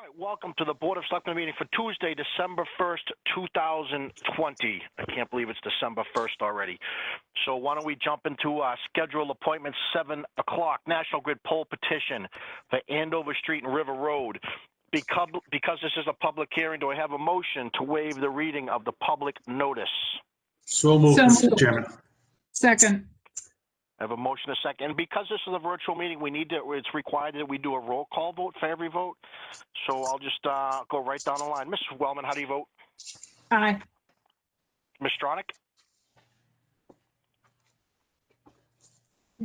All right, welcome to the Board of Selectmen meeting for Tuesday, December 1st, 2020. I can't believe it's December 1st already. So why don't we jump into scheduled appointments, 7 o'clock, National Grid poll petition for Andover Street and River Road. Because this is a public hearing, do I have a motion to waive the reading of the public notice? So moved, Mr. Chairman. Second. I have a motion, a second. And because this is a virtual meeting, it's required that we do a roll call vote for every vote. So I'll just go right down the line. Mr. Wellman, how do you vote? Aye. Ms. Stronach?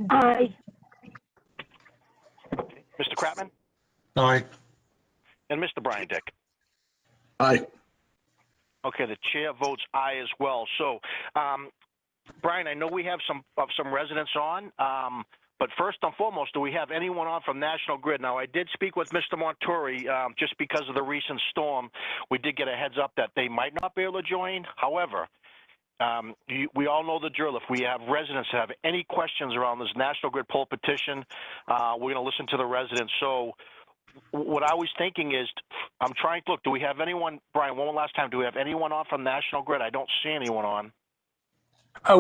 Aye. Mr. Kratman? Aye. And Mr. Brian Dick? Aye. Okay, the chair votes aye as well. So, Brian, I know we have some residents on, but first and foremost, do we have anyone on from National Grid? Now, I did speak with Mr. Montori just because of the recent storm. We did get a heads up that they might not be able to join. However, we all know the drill. If we have residents that have any questions around this National Grid poll petition, we're going to listen to the residents. So what I was thinking is, I'm trying to look, do we have anyone, Brian, one last time, do we have anyone on from National Grid? I don't see anyone on.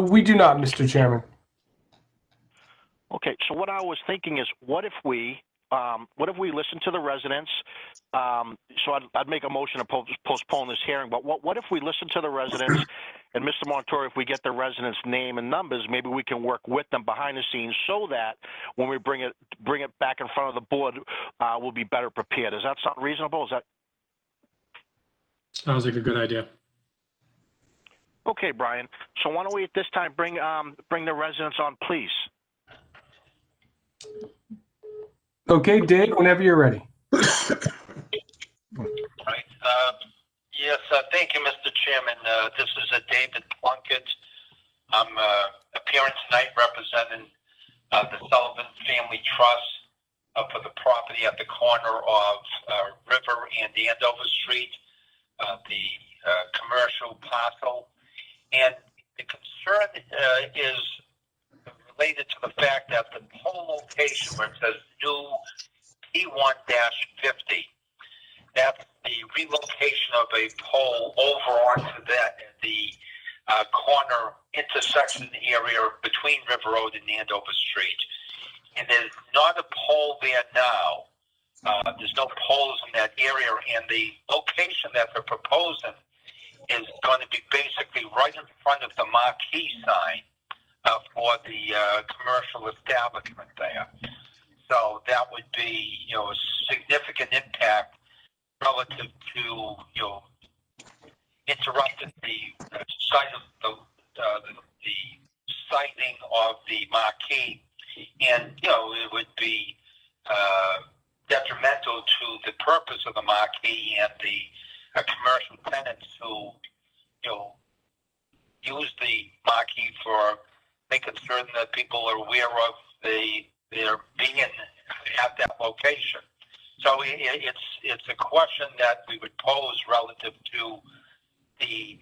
We do not, Mr. Chairman. Okay, so what I was thinking is, what if we listen to the residents? So I'd make a motion to postpone this hearing. But what if we listen to the residents, and Mr. Montori, if we get the residents' name and numbers, maybe we can work with them behind the scenes so that when we bring it back in front of the board, we'll be better prepared. Does that sound reasonable? Is that? Sounds like a good idea. Okay, Brian. So why don't we at this time bring the residents on, please? Okay, Dave, whenever you're ready. Right. Yes, thank you, Mr. Chairman. This is David Plunkett. I'm appearing tonight representing the Sullivan Family Trust for the property at the corner of River and Andover Street, the commercial parcel. And the concern is related to the fact that the pole location where it says new P1-50, that's the relocation of a pole over onto that the corner intersection area between River Road and Andover Street. And there's not a pole there now. There's no poles in that area, and the location that they're proposing is going to be basically right in front of the marquee sign for the commercial establishment there. So that would be, a significant impact relative to, interrupting the site of the sighting of the marquee, and it would be detrimental to the purpose of the marquee and the commercial tenants who, use the marquee for making certain that people are aware of their being at that location. So it's a question that we would pose relative to the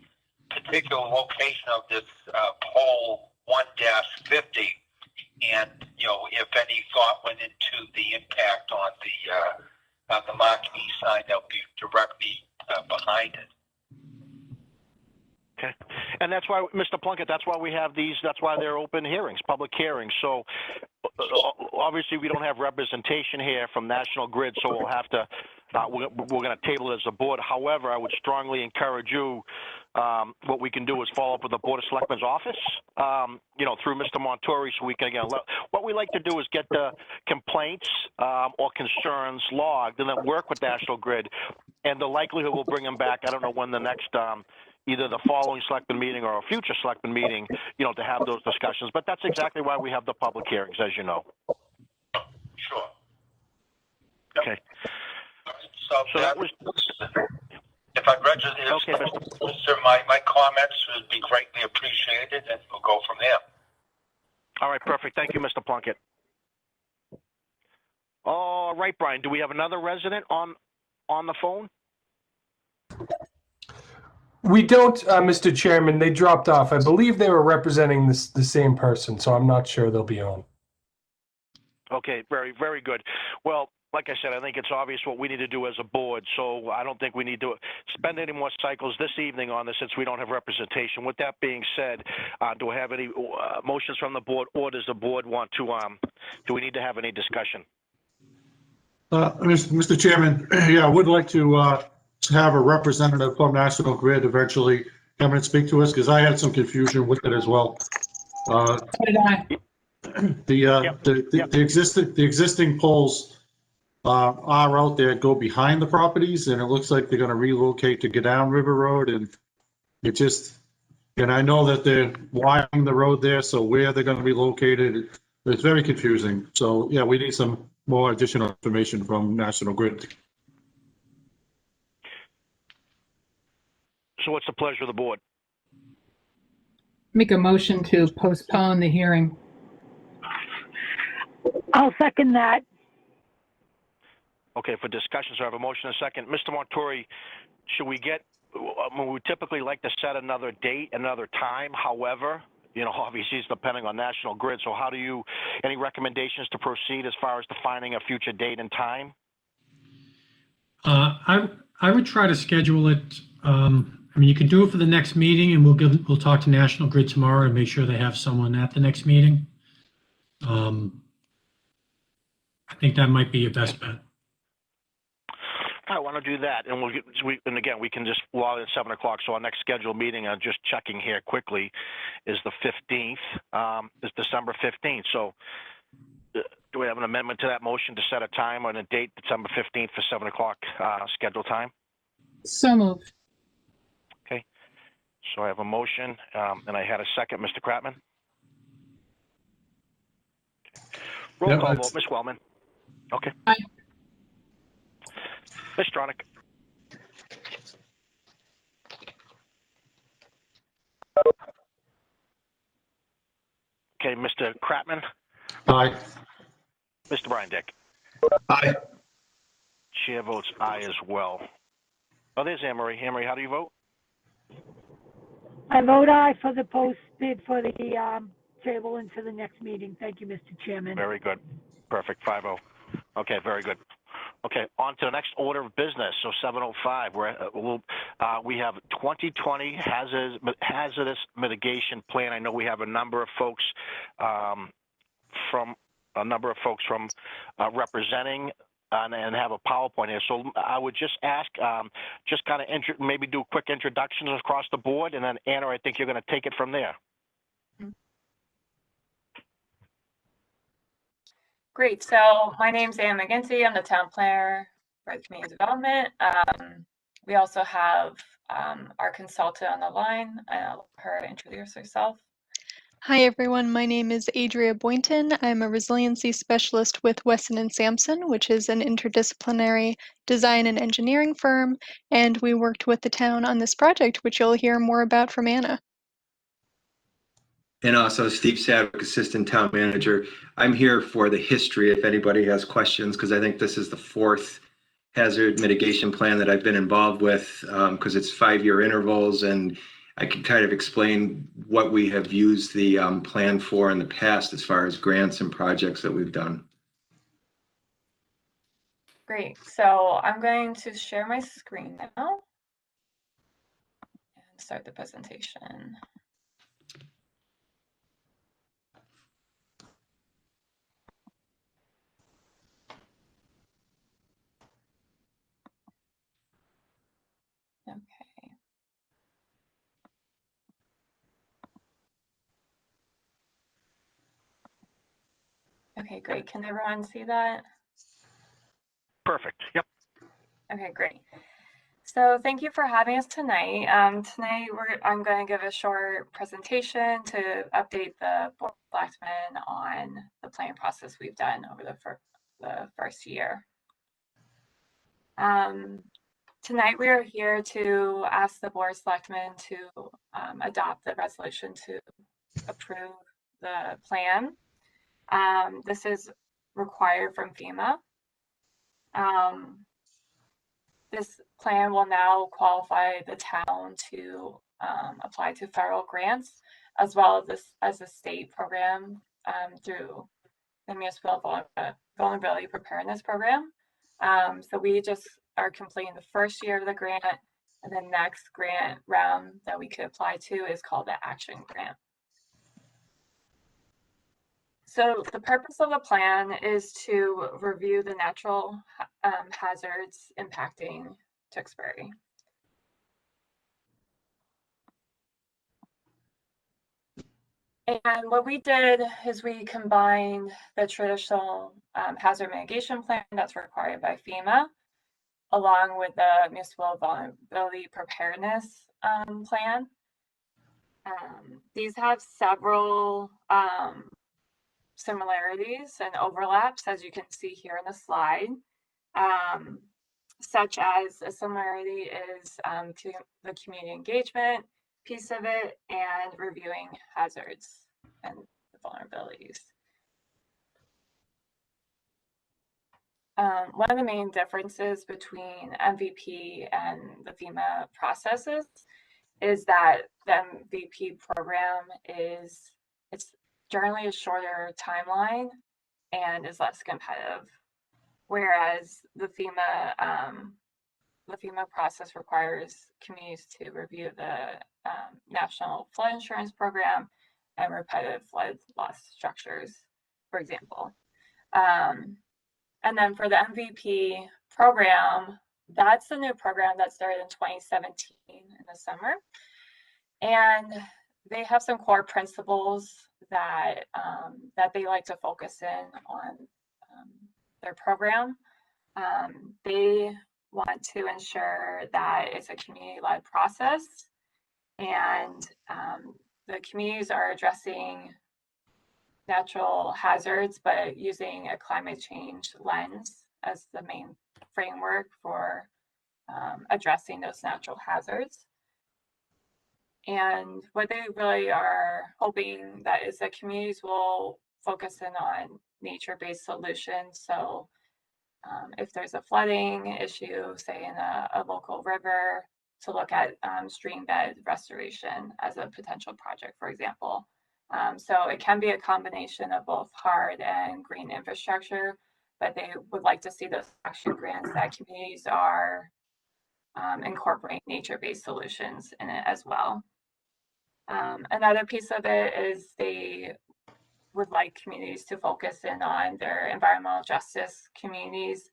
particular location of this pole 1-50, and if any thought went into the impact on the marquee sign that would be directly behind it. Okay. And that's why, Mr. Plunkett, that's why we have these, that's why they're open hearings, public hearings. So obviously we don't have representation here from National Grid, so we'll have to, we're going to table it as a board. However, I would strongly encourage you, what we can do is follow up with the Board of Selectmen's office, through Mr. Montori, so we can, again, what we like to do is get the complaints or concerns logged and then work with National Grid, and the likelihood we'll bring them back, I don't know when the next, either the following selectman meeting or a future selectman meeting, to have those discussions. But that's exactly why we have the public hearings, as you know. Sure. Okay. So that was. If I register, Okay, my comments would be greatly appreciated, and we'll go from there. All right, perfect. Thank you, Mr. Plunkett. All right, Brian. Do we have another resident on the phone? We don't, Mr. Chairman. They dropped off. I believe they were representing the same person, so I'm not sure they'll be on. Okay, very, very good. Well, like I said, I think it's obvious what we need to do as a board, so I don't think we need to spend any more cycles this evening on this since we don't have representation. With that being said, do we have any motions from the board, or does the board want to, do we need to have any discussion? Mr. Chairman, yeah, I would like to have a representative from National Grid eventually come and speak to us, because I had some confusion with it as well. So did I. The existing poles are out there, go behind the properties, and it looks like they're going to relocate to get down River Road, and it just, and I know that they're widening the road there, so where they're going to be located, it's very confusing. So yeah, we need some more additional information from National Grid. So what's the pleasure of the board? Make a motion to postpone the hearing. I'll second that. Okay, for discussion, so I have a motion and a second. Mr. Montori, should we get, we typically like to set another date, another time. However, you know, obviously it's depending on National Grid. So how do you, any recommendations to proceed as far as defining a future date and time? I would try to schedule it. I mean, you can do it for the next meeting, and we'll talk to National Grid tomorrow and make sure they have someone at the next meeting. I think that might be your best bet. I want to do that, and and again, we can just log at 7 o'clock. So our next scheduled meeting, I'm just checking here quickly, is the 15th. Is December 15th. So do we have an amendment to that motion to set a time and a date, December 15th for 7 o'clock scheduled time? So moved. Okay. So I have a motion, and I had a second, Mr. Kratman. Okay. Roll call vote, Ms. Wellman. Okay. Aye. Ms. Stronach. Okay, Mr. Kratman. Aye. Mr. Brian Dick. Aye. Chair votes aye as well. Oh, there's Anne Marie. Anne Marie, how do you vote? I vote aye for the posted for the table into the next meeting. Thank you, Mr. Chairman. Very good. Perfect. 5-0. Okay, very good. Okay, on to the next order of business. So 7:05, we have 2020 hazardous mitigation plan. I know we have a number of folks from representing and have a PowerPoint here. So I would just ask, just kind of maybe do quick introductions across the board, and then Anna, I think you're going to take it from there. Great. So my name's Anne McGinty. I'm the town planner for community development. We also have our consultant on the line. I'll let her introduce herself. Hi, everyone. My name is Adria Boynton. I'm a resiliency specialist with Wesson & Sampson, which is an interdisciplinary design and engineering firm. And we worked with the town on this project, which you'll hear more about from Anna. And also Steve Savick, Assistant Town Manager. I'm here for the history if anybody has questions, because I think this is the fourth hazard mitigation plan that I've been involved with, because it's 5-year intervals, and I can kind of explain what we have used the plan for in the past as far as grants and projects that we've done. Great. So I'm going to share my screen now and start the presentation. Okay. Okay, great. Can everyone see that? Perfect. Yep. Okay, great. So thank you for having us tonight. Tonight I'm going to give a short presentation to update the Board of Selectmen on the planning process we've done over the first year. Tonight we are here to ask the Board of Selectmen to adopt the resolution to approve the plan. This is required from FEMA. This plan will now qualify the town to apply to federal grants, as well as a state program through the Municipal Vulnerability Preparedness Program. So we just are completing the first year of the grant, and the next grant round that we could apply to is called the Action Grant. So the purpose of the plan is to review the natural hazards impacting Tewksbury. And what we did is we combined the traditional hazard mitigation plan that's required by FEMA, along with the municipal vulnerability preparedness plan. These have several similarities and overlaps, as you can see here in the slide, such as a similarity is to the community engagement piece of it and reviewing hazards and vulnerabilities. One of the main differences between MVP and the FEMA processes is that the MVP program it's generally a shorter timeline and is less competitive, whereas the FEMA process requires communities to review the National Flood Insurance Program and repetitive flood loss structures, for example. And then for the MVP program, that's the new program that started in 2017 in the summer. And they have some core principles that they like to focus in on their program. They want to ensure that it's a community-led process, and the communities are addressing natural hazards, but using a climate change lens as the main framework for addressing those natural hazards. And what they really are hoping that is that communities will focus in on nature-based solutions. So if there's a flooding issue, say in a local river, to look at stream bed restoration as a potential project, for example. So it can be a combination of both hard and green infrastructure, but they would like to see those action grants that communities are incorporating nature-based solutions in it as well. Another piece of it is they would like communities to focus in on their environmental justice communities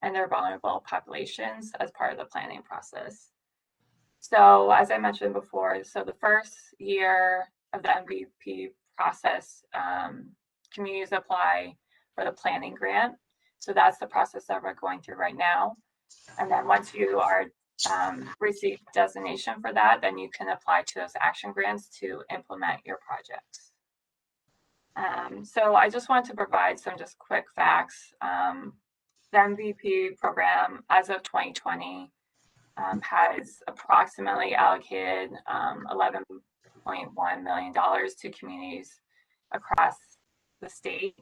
and their vulnerable populations as part of the planning process. So as I mentioned before, so the first year of the MVP process, communities apply for the planning grant. So that's the process that we're going through right now. And then once you are receive designation for that, then you can apply to those action grants to implement your projects. So I just want to provide some just quick facts. The MVP program as of 2020 has approximately allocated $11.1 million to communities across the state.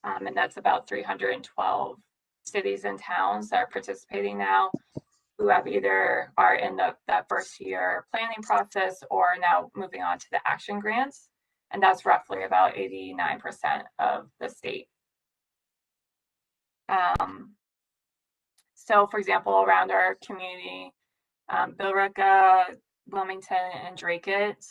And that's about 312 cities and towns that are participating now, who have either are in that first year planning process or now moving on to the action grants. And that's roughly about 89% of the state. So for example, around our community, Billerica, Wilmington, and Dracut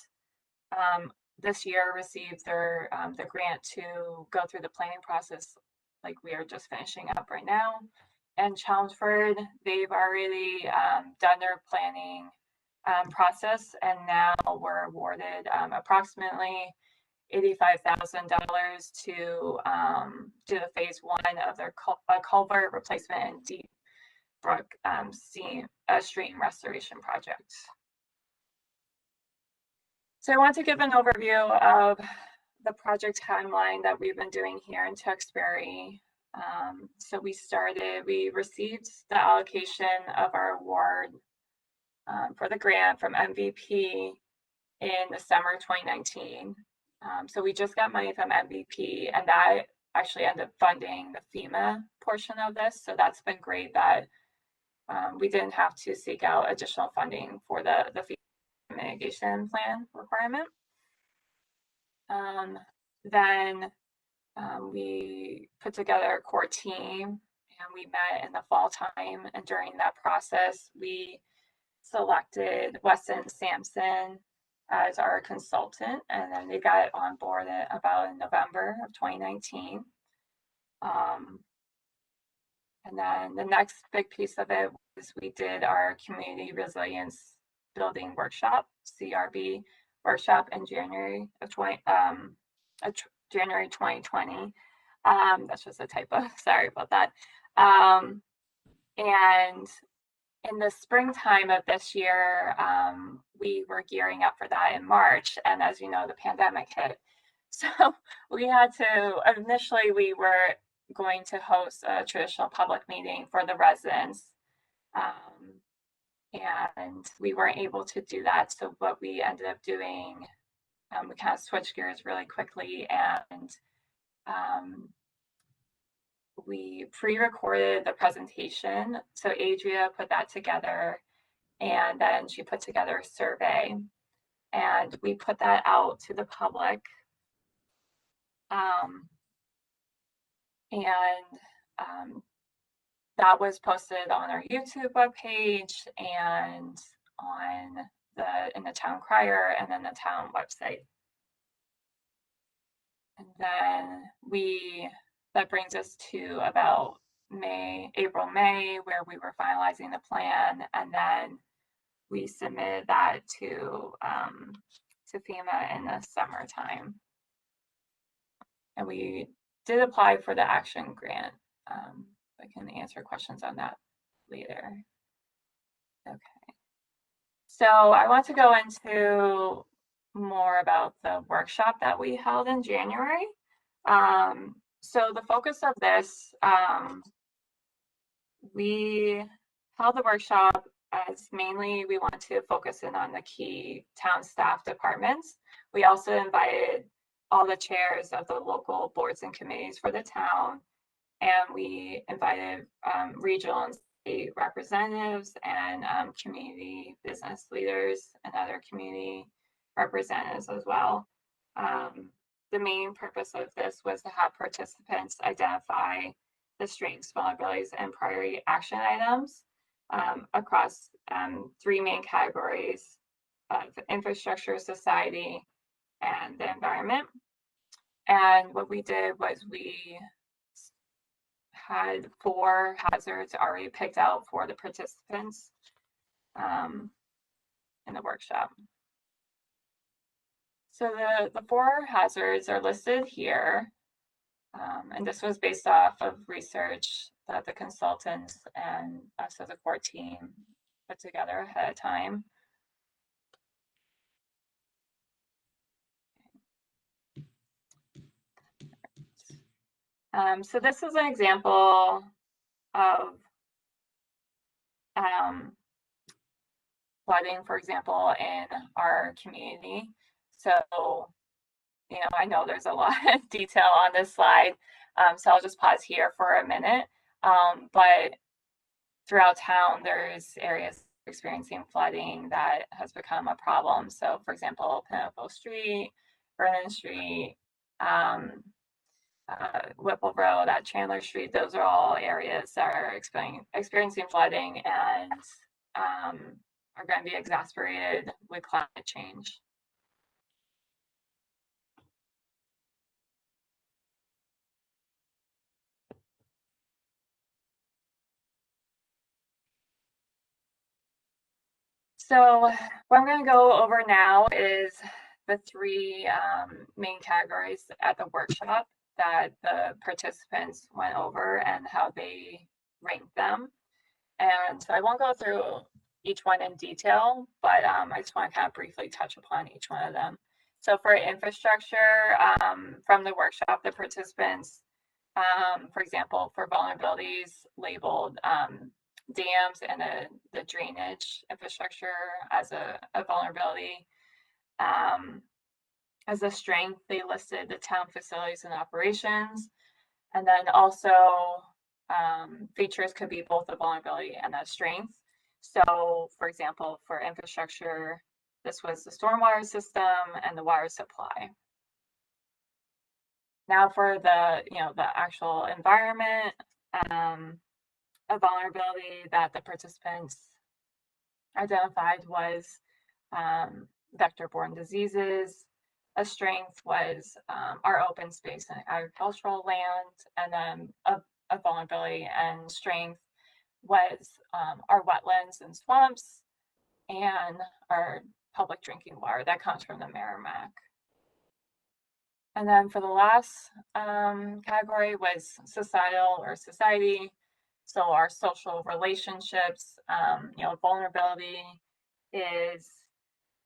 this year received their the grant to go through the planning process like we are just finishing up right now. And Chelmsford, they've already done their planning process, and now we're awarded approximately $85,000 to do the phase one of their culvert replacement and deep brook stream restoration project. So I want to give an overview of the project timeline that we've been doing here in Tewksbury. So we received the allocation of our award for the grant from MVP in the summer of 2019. So we just got money from MVP, and that actually ended up funding the FEMA portion of this. So that's been great that we didn't have to seek out additional funding for the FEMA mitigation plan requirement. Then we put together a core team and we met in the fall time. And during that process, we selected Weston Sampson as our consultant, and then they got on board about in November of 2019. And then the next big piece of it was we did our Community Resilience Building Workshop, CRB workshop in January of 2020. That's just a typo. Sorry about that. And in the springtime of this year, we were gearing up for that in March. And as you know, the pandemic hit. So we had to, initially we were going to host a traditional public meeting for the residents. And we weren't able to do that. So what we ended up doing, we kind of switched gears really quickly, and we pre-recorded the presentation. So Adria put that together, and then she put together a survey, and we put that out to the public. That was posted on our YouTube webpage and in the town crier and then the town website. And then that brings us to about April, May, where we were finalizing the plan, and then we submitted that to FEMA in the summertime. And we did apply for the action grant. I can answer questions on that later. Okay. So I want to go into more about the workshop that we held in January. So the focus of this, we held the workshop as mainly we want to focus in on the key town staff departments. We also invited all the chairs of the local boards and committees for the town, and we invited regional and state representatives and community business leaders and other community representatives as well. The main purpose of this was to have participants identify the strengths, vulnerabilities, and priority action items across 3 main categories of infrastructure, society, and the environment. And what we did was we had 4 hazards already picked out for the participants in the workshop. So the 4 hazards are listed here, and this was based off of research that the consultants and us as a core team put together ahead of time. So this is an example of flooding, for example, in our community. So, you know, I know there's a lot of detail on this slide, so I'll just pause here for a minute. But throughout town, there's areas experiencing flooding that has become a problem. So, for example, Pinnacle Street, Vernon Street, Whipple Road, at Chandler Street, those are all areas that are experiencing flooding and are going to be exacerbated with climate change. So what I'm going to go over now is the 3 main categories at the workshop that the participants went over and how they ranked them. And so I won't go through each one in detail, but I just want to kind of briefly touch upon each one of them. So for infrastructure, from the workshop, the participants, for example, for vulnerabilities, labeled dams and the drainage infrastructure as a vulnerability. As a strength, they listed the town facilities and operations. And then also features could be both a vulnerability and a strength. So for example, for infrastructure, this was the stormwater system and the water supply. Now for the, the actual environment, a vulnerability that the participants identified was vector-borne diseases. A strength was our open space and agricultural land, and then a vulnerability and strength was our wetlands and swamps and our public drinking water that comes from the Merrimack. And then for the last category was societal or society. So our social relationships, vulnerability is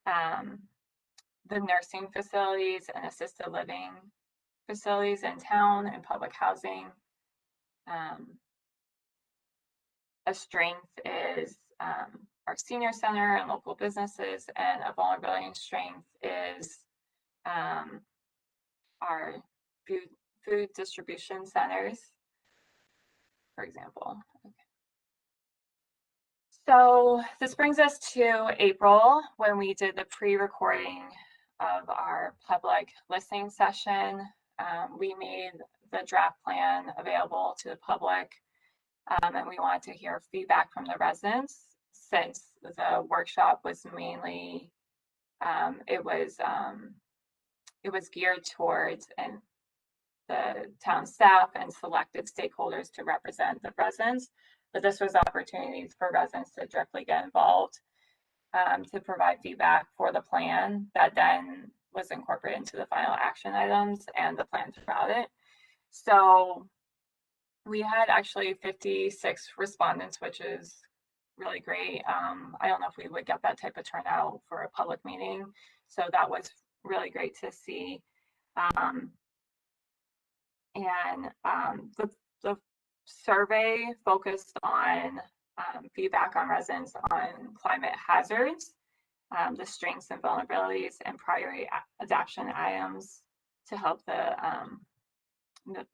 the nursing facilities and assisted living facilities in town and public housing. A strength is our senior center and local businesses, and a vulnerability and strength is our food distribution centers, for example. Okay. So this brings us to April, when we did the pre-recording of our public listening session. We made the draft plan available to the public, and we wanted to hear feedback from the residents, since the workshop was mainly it was geared towards the town staff and selected stakeholders to represent the residents, but this was opportunities for residents to directly get involved, to provide feedback for the plan that then was incorporated into the final action items and the plan throughout it. So we had actually 56 respondents, which is really great. I don't know if we would get that type of turnout for a public meeting, so that was really great to see. The survey focused on feedback on residents on climate hazards, the strengths and vulnerabilities, and priority adaptation items to help the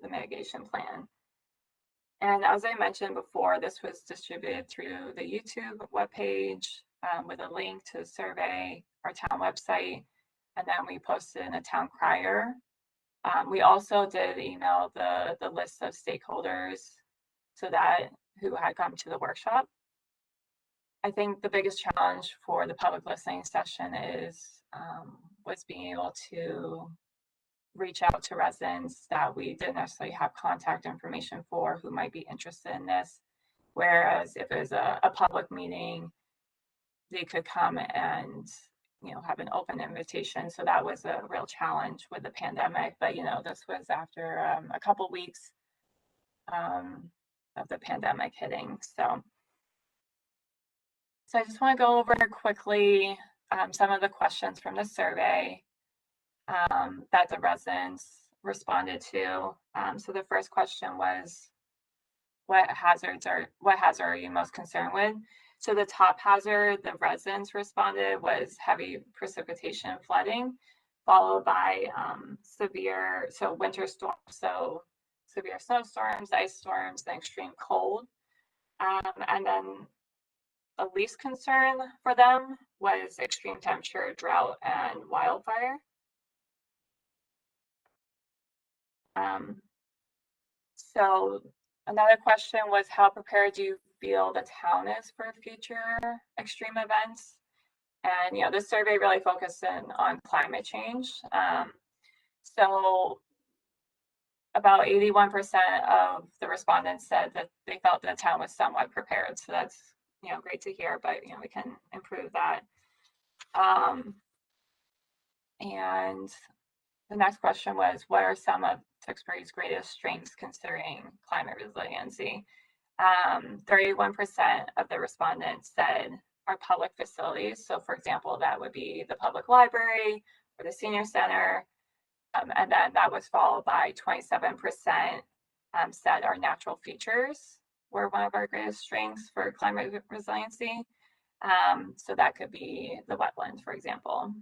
mitigation plan. And as I mentioned before, this was distributed through the YouTube webpage with a link to the survey, our town website, and then we posted in a town crier. We also did email the list of stakeholders so that who had come to the workshop. I think the biggest challenge for the public listening session was being able to reach out to residents that we didn't necessarily have contact information for who might be interested in this. Whereas if it was a public meeting, they could come and have an open invitation. So that was a real challenge with the pandemic. But this was after a couple weeks of the pandemic hitting. So I just want to go over quickly some of the questions from the survey that the residents responded to. So the first question was, what hazard are you most concerned with? So the top hazard the residents responded was heavy precipitation and flooding, followed by winter storms, so severe snowstorms, ice storms, and extreme cold. And then the least concern for them was extreme temperature, drought, and wildfire. So another question was, how prepared do you feel the town is for future extreme events? And this survey really focused on climate change. So about 81% of the respondents said that they felt the town was somewhat prepared. So that's great to hear, but we can improve that. And the next question was, what are some of TEWKSBURY's greatest strengths considering climate resiliency? 31% of the respondents said our public facilities. So for example, that would be the public library or the senior center. And then that was followed by 27% said our natural features were one of our greatest strengths for climate resiliency. So that could be the wetlands, for example.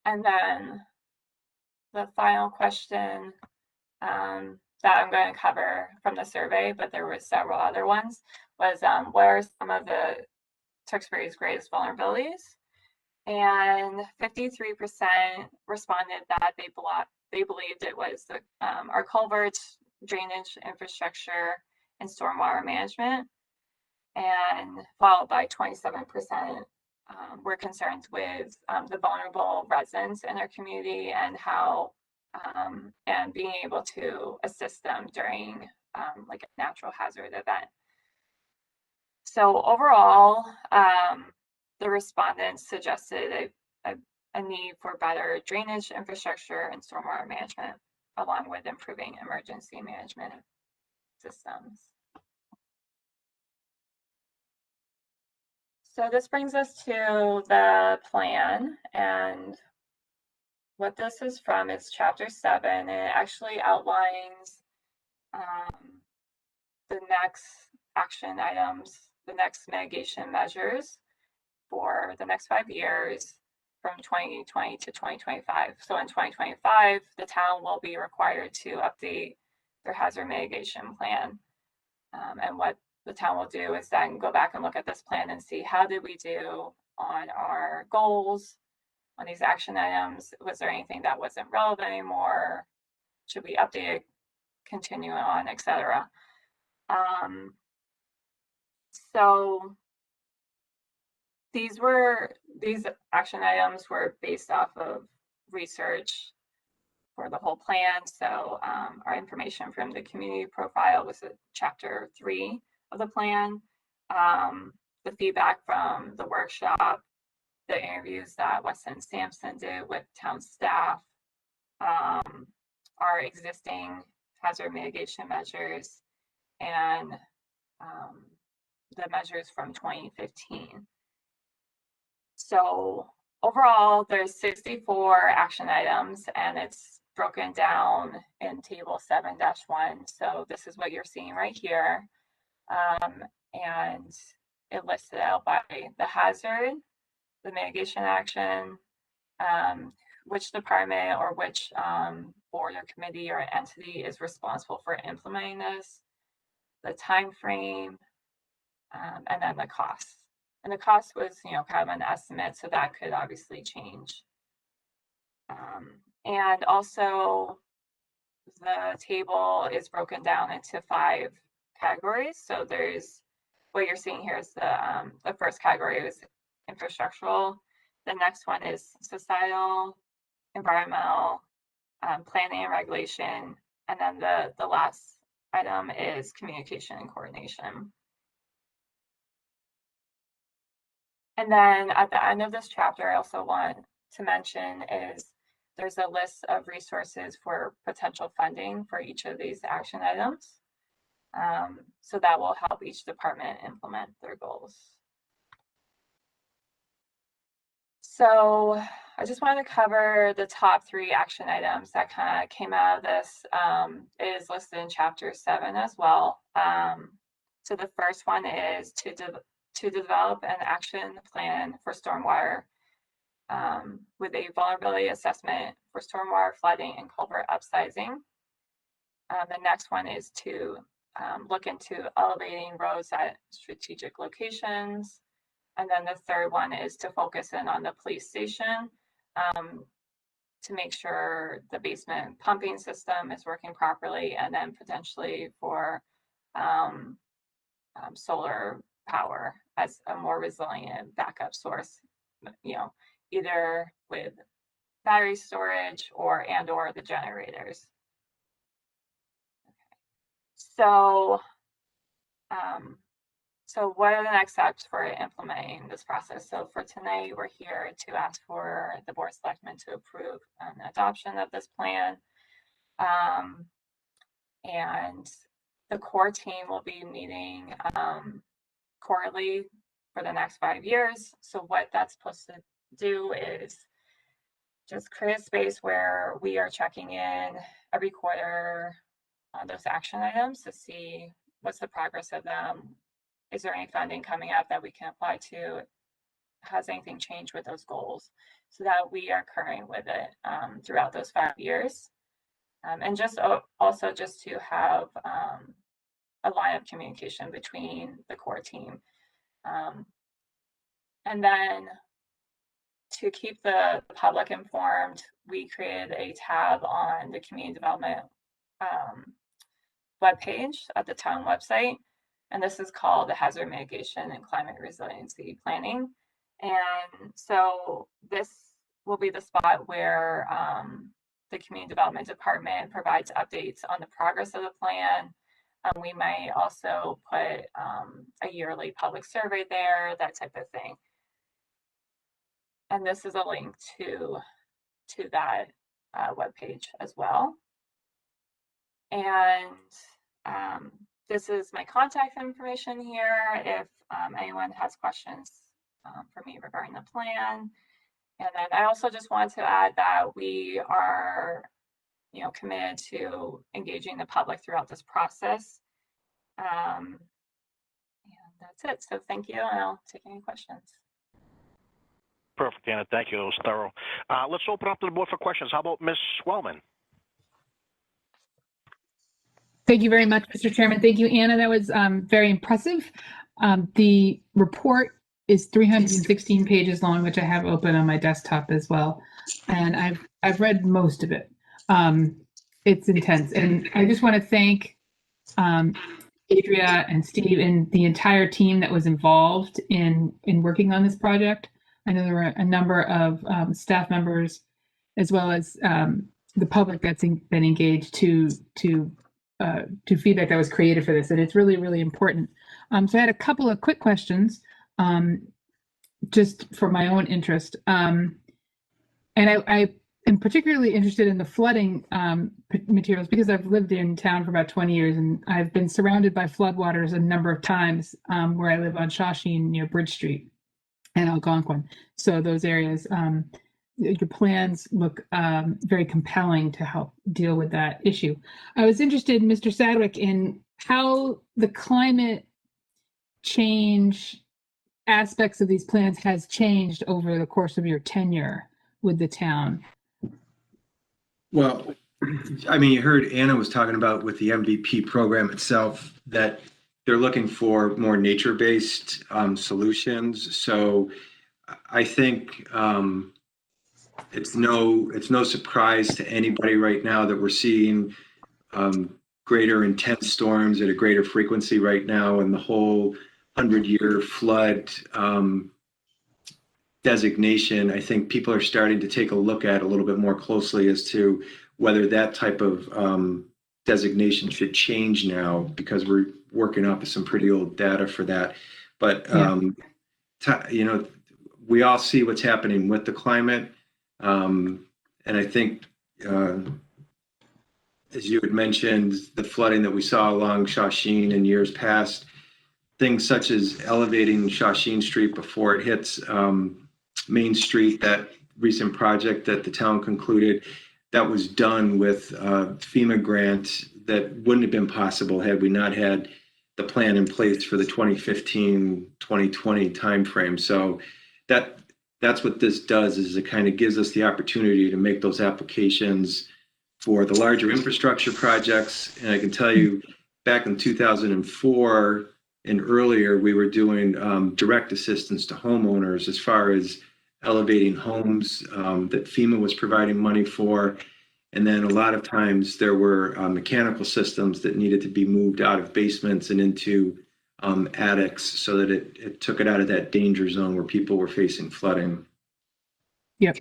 And then the final question that I'm going to cover from the survey, but there were several other ones, was what are some of the TEWKSBURY's greatest vulnerabilities? And 53% responded that they believed it was our culverts, drainage infrastructure, and stormwater management, and followed by 27% were concerned with the vulnerable residents in their community and how and being able to assist them during like a natural hazard event. So overall, the respondents suggested a need for better drainage infrastructure and stormwater management, along with improving emergency management systems. So this brings us to the plan, and what this is from is Chapter 7, and it actually outlines the next action items, the next mitigation measures for the next 5 years from 2020 to 2025. So in 2025, the town will be required to update their hazard mitigation plan. And what the town will do is then go back and look at this plan and see how did we do on our goals, on these action items. Was there anything that wasn't relevant anymore? Should we update it, continue on, etc. So these action items were based off of research for the whole plan. So our information from the community profile was Chapter 3 of the plan. The feedback from the workshop, the interviews that Weston Sampson did with town staff, our existing hazard mitigation measures, and the measures from 2015. So overall, there's 64 action items, and it's broken down in table 7-1. So this is what you're seeing right here. And it lists it out by the hazard, the mitigation action, which department or which board or committee or entity is responsible for implementing this, the time frame, and then the cost. And the cost was, kind of an estimate, so that could obviously change. And also, the table is broken down into 5 categories. So there's what you're seeing here is the first category is infrastructural. The next one is societal, environmental, planning and regulation, and then the last item is communication and coordination. And then at the end of this chapter, I also want to mention is there's a list of resources for potential funding for each of these action items. So that will help each department implement their goals. So I just wanted to cover the top 3 action items that kind of came out of this. It is listed in Chapter 7 as well. So the first one is to develop an action plan for stormwater with a vulnerability assessment for stormwater flooding and culvert upsizing. The next one is to look into elevating roads at strategic locations. And then the third one is to focus in on the police station to make sure the basement pumping system is working properly, and then potentially for solar power as a more resilient backup source, either with battery storage or the generators. So, so what are the next steps for implementing this process? So for tonight, we're here to ask for the Board of Selectmen to approve an adoption of this plan. And the core team will be meeting quarterly for the next 5 years. So what that's supposed to do is just create a space where we are checking in every quarter on those action items to see what's the progress of them. Is there any funding coming up that we can apply to? Has anything changed with those goals so that we are current with it throughout those 5 years? And just also just to have a line of communication between the core team. And then to keep the public informed, we created a tab on the community development webpage at the town website. And this is called the Hazard Mitigation and Climate Resiliency Planning. And so this will be the spot where the Community Development Department provides updates on the progress of the plan. We might also put a yearly public survey there, that type of thing. And this is a link to that webpage as well. And this is my contact information here if anyone has questions for me regarding the plan. And then I also just wanted to add that we are, committed to engaging the public throughout this process. And that's it. So thank you, and I'll take any questions. Perfect, Anna. Thank you. That was thorough. Let's open up to the board for questions. How about Ms. Swellman? Thank you very much, Mr. Chairman. Thank you, Anna. That was very impressive. The report is 316 pages long, which I have open on my desktop as well. And I've read most of it. It's intense. And I just want to thank Adria and Steve and the entire team that was involved in working on this project. I know there were a number of staff members as well as the public that's been engaged to feedback that was created for this, and it's really, really important. So I had a couple of quick questions, just for my own interest. And I am particularly interested in the flooding materials because I've lived in town for about 20 years, and I've been surrounded by floodwaters a number of times where I live on Shawsheen near Bridge Street and Algonquin. So those areas, your plans look very compelling to help deal with that issue. I was interested, Mr. Sadwick, in how the climate change aspects of these plans has changed over the course of your tenure with the town. Well, I mean, you heard Anna was talking about with the MVP program itself that they're looking for more nature-based solutions. So I think it's no surprise to anybody right now that we're seeing greater intense storms at a greater frequency right now, and the whole 100-year flood designation. I think people are starting to take a look at a little bit more closely as to whether that type of designation should change now, because we're working off of some pretty old data for that. But we all see what's happening with the climate. And I think, as you had mentioned, the flooding that we saw along Shawsheen in years past, things such as elevating Shawsheen Street before it hits Main Street, that recent project that the town concluded, that was done with FEMA grant that wouldn't have been possible had we not had the plan in place for the 2015-2020 timeframe. So that's what this does, is it kind of gives us the opportunity to make those applications for the larger infrastructure projects. And I can tell you, back in 2004 and earlier, we were doing direct assistance to homeowners as far as elevating homes that FEMA was providing money for. And then a lot of times there were mechanical systems that needed to be moved out of basements and into attics so that it took it out of that danger zone where people were facing flooding. Yep.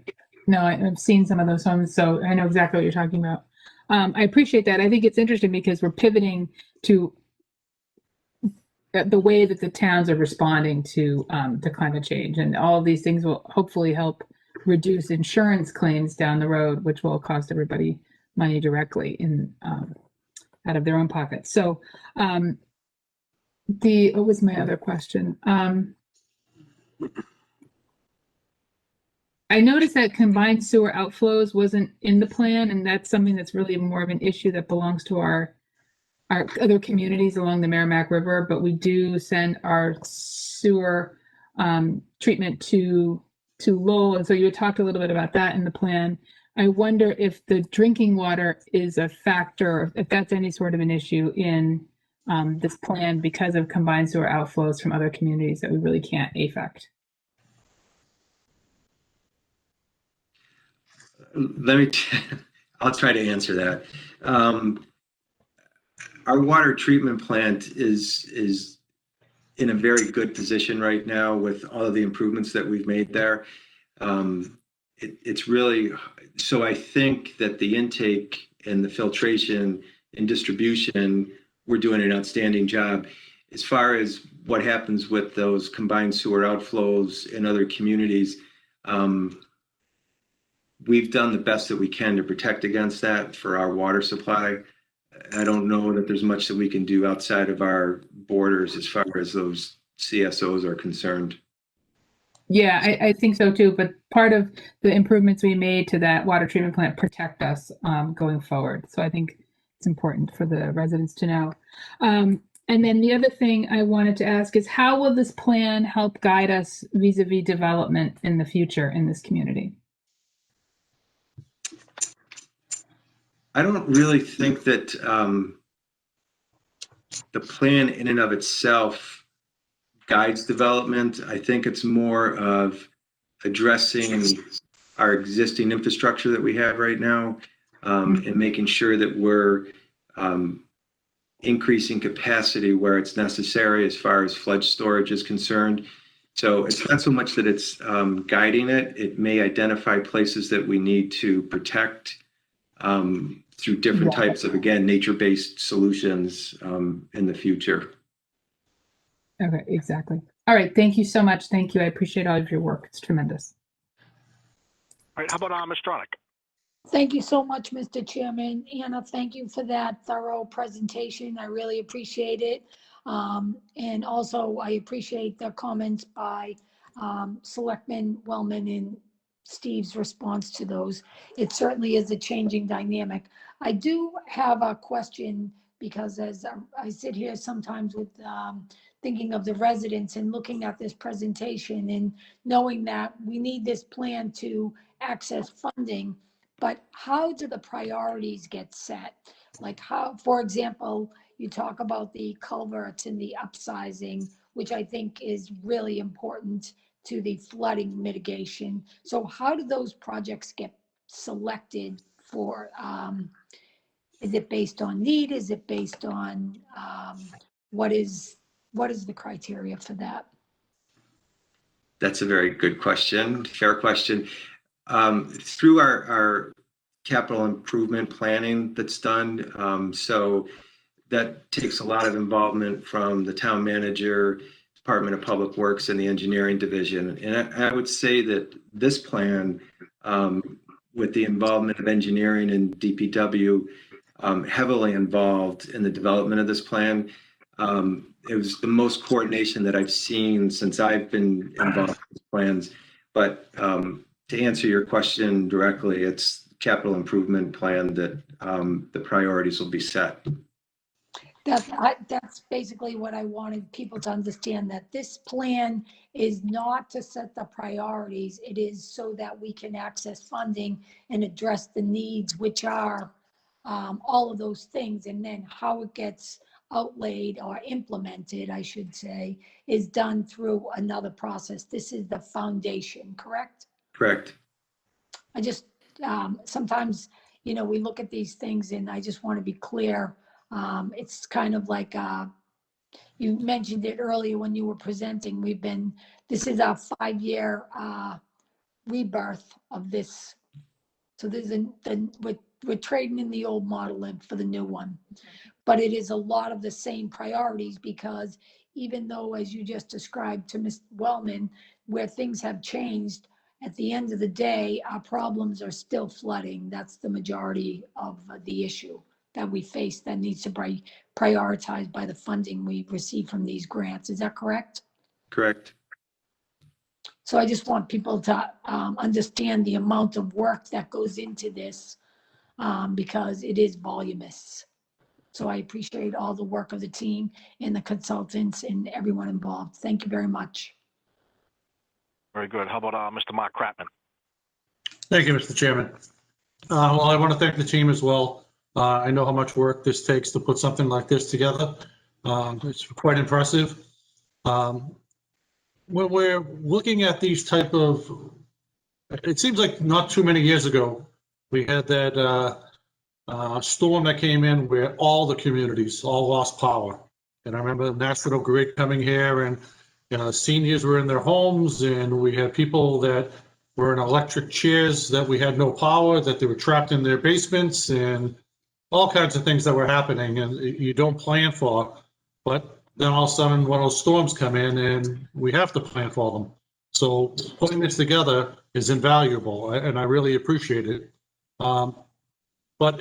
No, I've seen some of those homes, so I know exactly what you're talking about. I appreciate that. I think it's interesting because we're pivoting to the way that the towns are responding to climate change, and all of these things will hopefully help reduce insurance claims down the road, which will cost everybody money directly in out of their own pockets. So what was my other question? I noticed that combined sewer outflows wasn't in the plan, and that's something that's really more of an issue that belongs to our other communities along the Merrimack River, but we do send our sewer treatment to Lowell, and so you had talked a little bit about that in the plan. I wonder if the drinking water is a factor, if that's any sort of an issue in this plan because of combined sewer outflows from other communities that we really can't affect. I'll try to answer that. our water treatment plant is in a very good position right now with all of the improvements that we've made there. It's really, so I think that the intake and the filtration and distribution, we're doing an outstanding job. As far as what happens with those combined sewer outflows in other communities, we've done the best that we can to protect against that for our water supply. I don't know that there's much that we can do outside of our borders as far as those CSOs are concerned. Yeah, I think so too. But part of the improvements we made to that water treatment plant protect us going forward. So I think it's important for the residents to know. And then the other thing I wanted to ask is, how will this plan help guide us vis-a-vis development in the future in this community? I don't really think that the plan in and of itself guides development. I think it's more of addressing our existing infrastructure that we have right now, and making sure that we're increasing capacity where it's necessary as far as flood storage is concerned. So it's not so much that it's guiding it. It may identify places that we need to protect through different types of, again, nature-based solutions in the future. Okay, exactly. All right, thank you so much. Thank you. I appreciate all of your work. It's tremendous. All right, how about Ms. Stronach? Thank you so much, Mr. Chairman. Anna, thank you for that thorough presentation. I really appreciate it. And also, I appreciate the comments by Selectmen Wellman and Steve's response to those. It certainly is a changing dynamic. I do have a question, because as I sit here sometimes with thinking of the residents and looking at this presentation and knowing that we need this plan to access funding, but how do the priorities get set? Like how, for example, you talk about the culverts and the upsizing, which I think is really important to the flooding mitigation. So how do those projects get selected for, is it based on need? Is it based on, what is the criteria for that? That's a very good question, fair question. Through our capital improvement planning that's done, so that takes a lot of involvement from the town manager, Department of Public Works, and the engineering division. And I would say that this plan, with the involvement of engineering and DPW, heavily involved in the development of this plan. It was the most coordination that I've seen since I've been involved in these plans. But to answer your question directly, it's capital improvement plan that the priorities will be set. That's basically what I wanted people to understand, that this plan is not to set the priorities. It is so that we can access funding and address the needs, which are all of those things. And then how it gets outlaid or implemented, I should say, is done through another process. This is the foundation, correct? Correct. I just, sometimes, we look at these things and I just want to be clear. It's kind of like, you mentioned it earlier when you were presenting, this is our 5-year rebirth of this. So we're trading in the old model and for the new one. But it is a lot of the same priorities, because even though, as you just described to Ms. Wellman, where things have changed, at the end of the day, our problems are still flooding. That's the majority of the issue that we face that needs to be prioritized by the funding we receive from these grants. Is that correct? Correct. So I just want people to understand the amount of work that goes into this, because it is voluminous. So I appreciate all the work of the team and the consultants and everyone involved. Thank you very much. Very good. How about Mr. Mark Kratman? Thank you, Mr. Chairman. Well, I want to thank the team as well. I know how much work this takes to put something like this together. It's quite impressive. When we're looking at these type of, it seems like not too many years ago, we had that storm that came in where all the communities all lost power. And I remember National Grid coming here, and seniors were in their homes, and we had people that were in electric chairs that we had no power, that they were trapped in their basements, and all kinds of things that were happening and you don't plan for. But then all of a sudden, one of those storms come in and we have to plan for them. So putting this together is invaluable, and I really appreciate it. But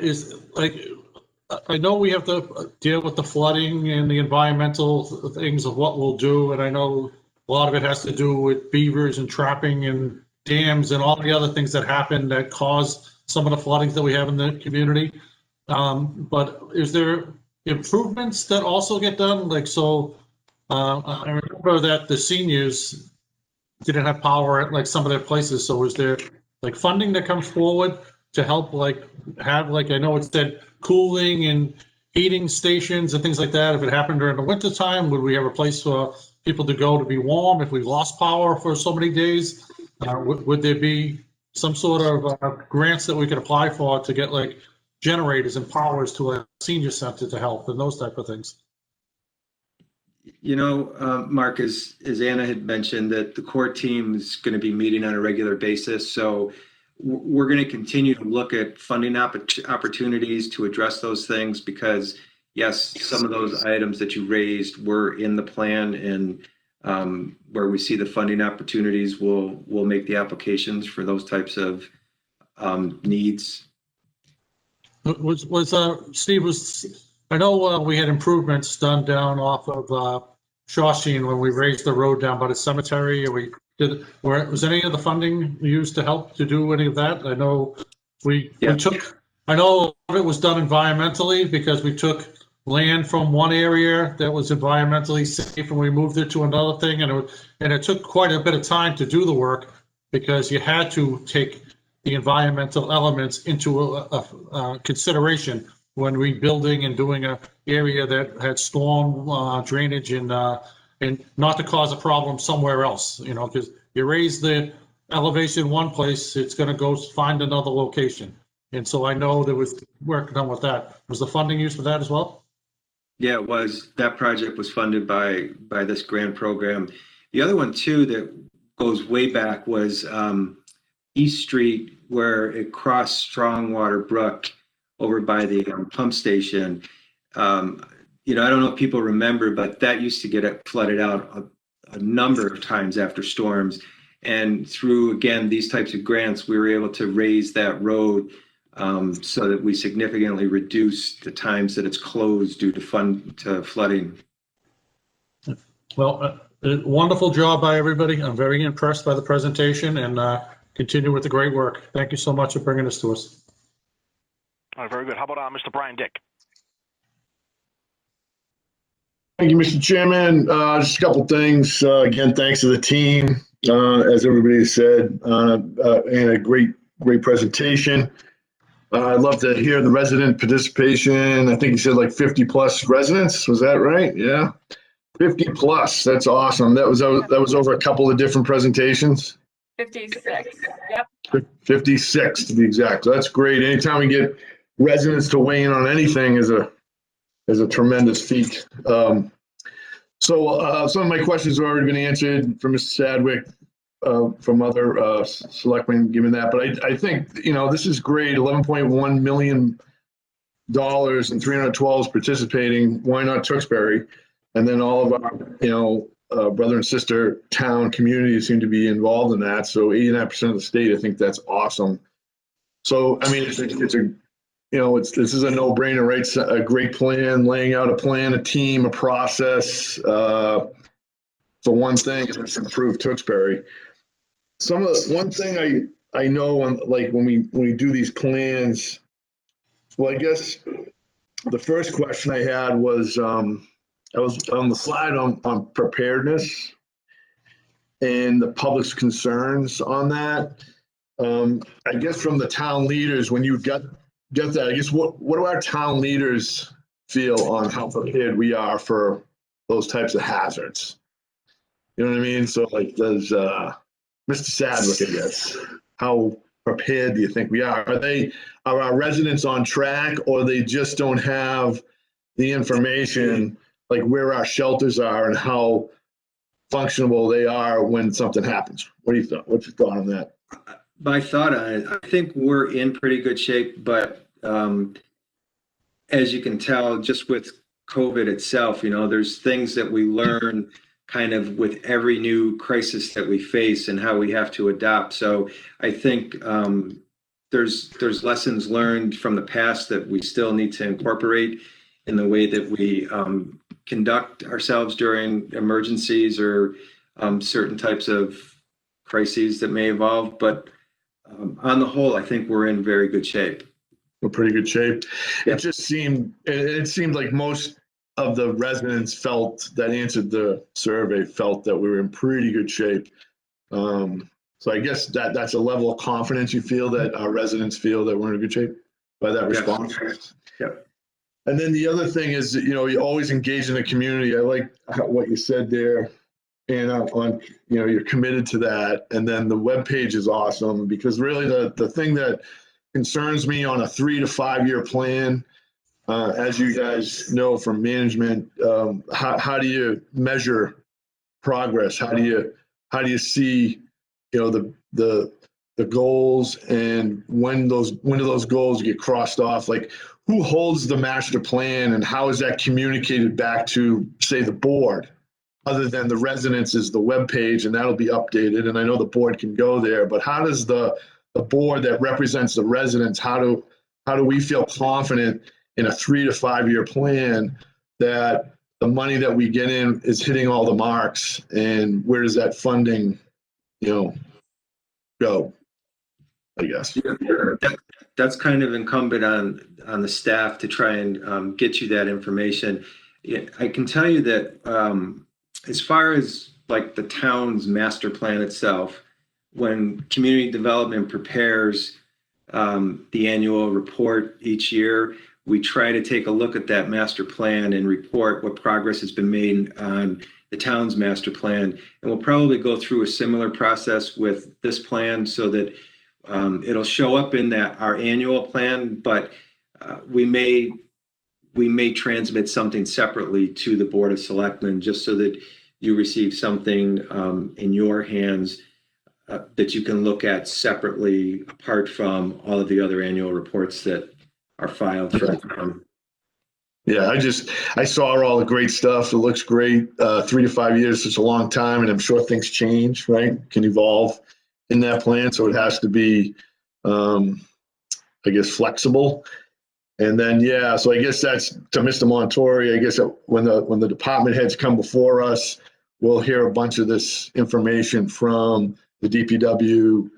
I know we have to deal with the flooding and the environmental things of what we'll do, and I know a lot of it has to do with beavers and trapping and dams and all the other things that happen that cause some of the floodings that we have in the community. But is there improvements that also get done? I remember that the seniors didn't have power at like some of their places. So is there like funding that comes forward to help have I know it said cooling and heating stations and things like that? If it happened during the winter time, would we have a place for people to go to be warm if we lost power for so many days? Would there be some sort of grants that we could apply for to get generators and powers to a senior center to help and those type of things? Mark, as Anna had mentioned, that the core team is going to be meeting on a regular basis. So we're going to continue to look at funding opportunities to address those things because, yes, some of those items that you raised were in the plan, and where we see the funding opportunities, we'll make the applications for those types of needs. Steve, I know we had improvements done down off of Shawshene when we raised the road down by the cemetery. Was any of the funding used to help to do any of that? I know we took, I know a lot of it was done environmentally because we took land from one area that was environmentally safe and we moved it to another thing. And it took quite a bit of time to do the work because you had to take the environmental elements into a consideration when rebuilding and doing an area that had storm drainage and not to cause a problem somewhere else, because you raise the elevation one place, it's going to go find another location. And so I know there was work done with that. Was the funding used for that as well? Yeah, it was. That project was funded by this grant program. The other one too that goes way back was East Street, where it crossed Strongwater Brook over by the pump station. I don't know if people remember, but that used to get flooded out a number of times after storms. And through, again, these types of grants, we were able to raise that road so that we significantly reduce the times that it's closed due to flooding. Well, wonderful job by everybody. I'm very impressed by the presentation and continue with the great work. Thank you so much for bringing this to us. All right, very good. How about Mr. Brian Dick? Thank you, Mr. Chairman. Just a couple things. Again, thanks to the team, as everybody said, and a great presentation. I'd love to hear the resident participation. I think you said 50 plus residents. Was that right? Yeah, 50 plus. That's awesome. That was over a couple of different presentations. 56. Yep. 56 to be exact. So that's great. Anytime we get residents to weigh in on anything is a tremendous feat. So some of my questions have already been answered from Mr. Sadwick, from other selectmen given that. But I think, this is great. $11.1 million and 312 participating. Why not Tewksbury? And then all of our, brother and sister town communities seem to be involved in that. So 89% of the state, I think that's awesome. So, I mean, this is a no-brainer, right? A great plan, laying out a plan, a team, a process. For one thing, it's improved Tewksbury. One thing I know when we do these plans, well, I guess the first question I had was, I was on the slide on preparedness and the public's concerns on that. I guess from the town leaders, when you get that, I guess what do our town leaders feel on how prepared we are for those types of hazards? You know what I mean? So does Mr. Sadwick, I guess, how prepared do you think we are? Are our residents on track, or they just don't have the information, like where our shelters are and how functional they are when something happens? What do you think? What's your thought on that? My thought on it, I think we're in pretty good shape, but as you can tell, just with COVID itself, there's things that we learn kind of with every new crisis that we face and how we have to adapt. So I think there's lessons learned from the past that we still need to incorporate in the way that we conduct ourselves during emergencies or certain types of crises that may evolve. But on the whole, I think we're in very good shape. We're pretty good shape. Yeah. It seemed like most of the residents that answered the survey felt that we were in pretty good shape. So I guess that's a level of confidence you feel that our residents feel that we're in good shape by that response. Yeah. And then the other thing is, you always engage in the community. I like what you said there, and you're committed to that. And then the webpage is awesome, because really the thing that concerns me on a 3 to 5 year plan, as you guys know from management, how do you measure progress? How do you see, the goals, and when do those goals get crossed off? Like, who holds the master plan, and how is that communicated back to, say, the board? Other than the residents is the webpage, and that'll be updated. And I know the board can go there, but how does the board that represents the residents, how do we feel confident in a 3 to 5 year plan that the money that we get in is hitting all the marks, and where does that funding, go, I guess? That's kind of incumbent on the staff to try and get you that information. I can tell you that as far as like the town's master plan itself, when community development prepares the annual report each year, we try to take a look at that master plan and report what progress has been made on the town's master plan. And we'll probably go through a similar process with this plan, so that it'll show up in our annual plan, but we may transmit something separately to the Board of Selectmen, just so that you receive something in your hands that you can look at separately, apart from all of the other annual reports that are filed from. Yeah, I saw all the great stuff. It looks great. 3 to 5 years is a long time, and I'm sure things change, right? Can evolve in that plan. So it has to be, I guess, flexible. And then, so I guess that's to Mr. Montori. I guess when the department heads come before us, we'll hear a bunch of this information from the DPW,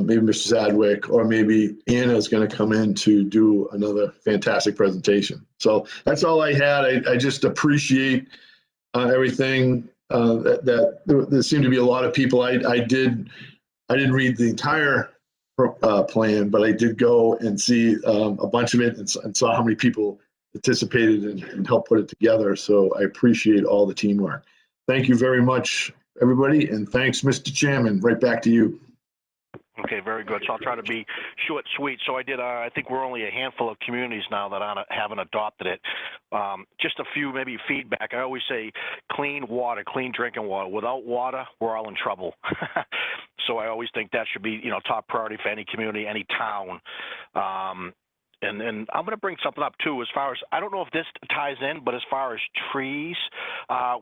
maybe Mr. Sadwick, or maybe Anna is going to come in to do another fantastic presentation. So that's all I had. I just appreciate everything. That there seemed to be a lot of people. I didn't read the entire plan, but I did go and see a bunch of it and saw how many people participated and helped put it together. So I appreciate all the teamwork. Thank you very much, everybody, and thanks, Mr. Chairman. Right back to you. Okay, very good. So I'll try to be short, sweet. So I think we're only a handful of communities now that haven't adopted it. Just a few maybe feedback. I always say clean water, clean drinking water. Without water, we're all in trouble. So I always think that should be, top priority for any community, any town. And I'm going to bring something up too, as far as, I don't know if this ties in, but as far as trees,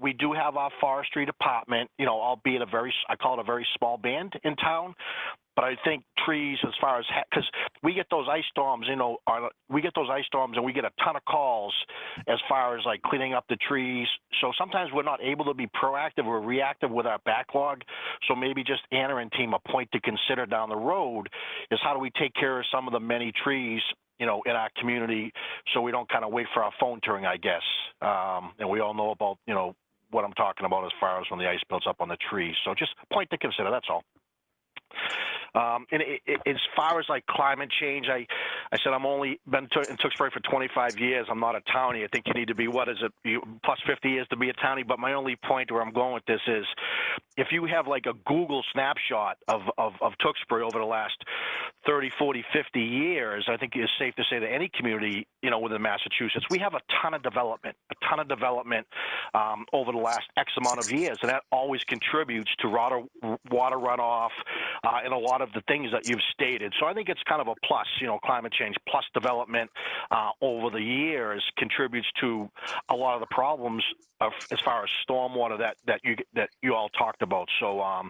we do have our forestry department, albeit I call it a very small band in town. But I think trees, as far as, because we get those ice storms, we get those ice storms and we get a ton of calls as far as like cleaning up the trees. So sometimes we're not able to be proactive or reactive with our backlog. So maybe just Anna and team, a point to consider down the road is how do we take care of some of the many trees, in our community, so we don't kind of wait for our phone to ring, I guess. And we all know about, what I'm talking about as far as when the ice builds up on the trees. So just a point to consider, that's all. And as far as like climate change, I said I'm only been in Tewksbury for 25 years. I'm not a townie. I think you need to be, what is it, plus 50 years to be a townie. But my only point where I'm going with this is, if you have like a Google snapshot of Tewksbury over the last 30, 40, 50 years, I think it's safe to say that any community, you know, within Massachusetts, we have a ton of development over the last X amount of years, and that always contributes to water runoff and a lot of the things that you've stated. So I think it's kind of a plus, you know, climate change plus development over the years contributes to a lot of the problems as far as stormwater that you all talked about. So I